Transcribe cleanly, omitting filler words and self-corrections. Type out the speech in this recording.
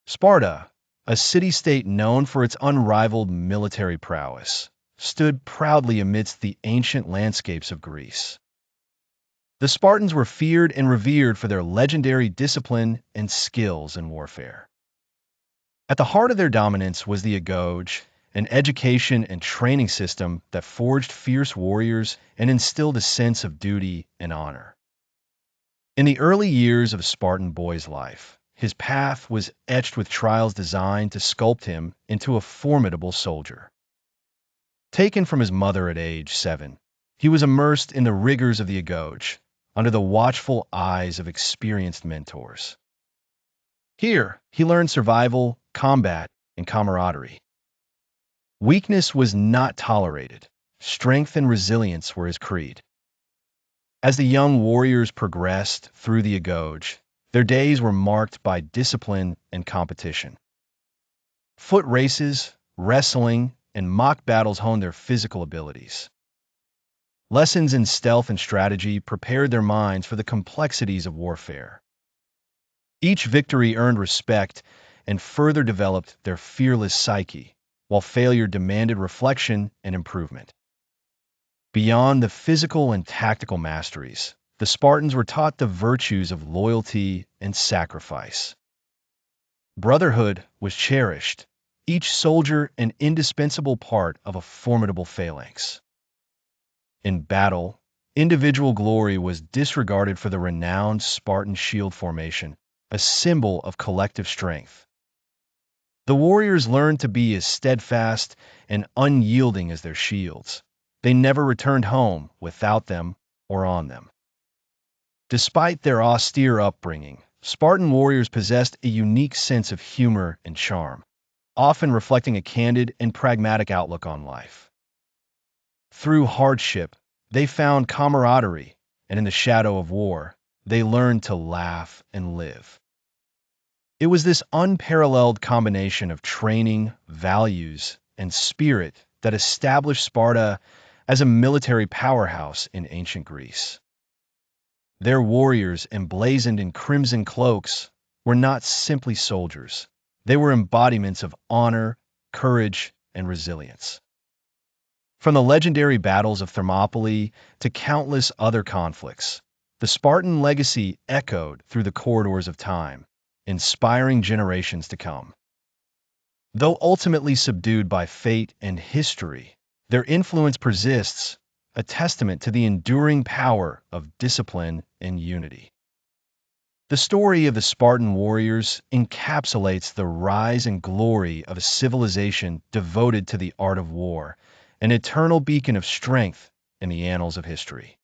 Sparta, a city-state known for its unrivaled military prowess, stood proudly amidst the ancient landscapes of Greece. The Spartans were feared and revered for their legendary discipline and skills in warfare. At the heart of their dominance was the agoge, an education and training system that forged fierce warriors and instilled a sense of duty and honor. In the early years of a Spartan boy's life, his path was etched with trials designed to sculpt him into a formidable soldier. Taken from his mother at age 7, he was immersed in the rigors of the agoge, under the watchful eyes of experienced mentors. Here, he learned survival, combat, and camaraderie. Weakness was not tolerated. Strength and resilience were his creed. As the young warriors progressed through the agoge, their days were marked by discipline and competition. Foot races, wrestling, and mock battles honed their physical abilities. Lessons in stealth and strategy prepared their minds for the complexities of warfare. Each victory earned respect and further developed their fearless psyche, while failure demanded reflection and improvement. Beyond the physical and tactical masteries, the Spartans were taught the virtues of loyalty and sacrifice. Brotherhood was cherished, each soldier an indispensable part of a formidable phalanx. In battle, individual glory was disregarded for the renowned Spartan shield formation, a symbol of collective strength. The warriors learned to be as steadfast and unyielding as their shields. They never returned home without them or on them. Despite their austere upbringing, Spartan warriors possessed a unique sense of humor and charm, often reflecting a candid and pragmatic outlook on life. Through hardship, they found camaraderie, and in the shadow of war, they learned to laugh and live. It was this unparalleled combination of training, values, and spirit that established Sparta as a military powerhouse in ancient Greece. Their warriors, emblazoned in crimson cloaks, were not simply soldiers. They were embodiments of honor, courage, and resilience. From the legendary battles of Thermopylae to countless other conflicts, the Spartan legacy echoed through the corridors of time, inspiring generations to come. Though ultimately subdued by fate and history, their influence persists, a testament to the enduring power of discipline and unity. The story of the Spartan warriors encapsulates the rise and glory of a civilization devoted to the art of war, an eternal beacon of strength in the annals of history.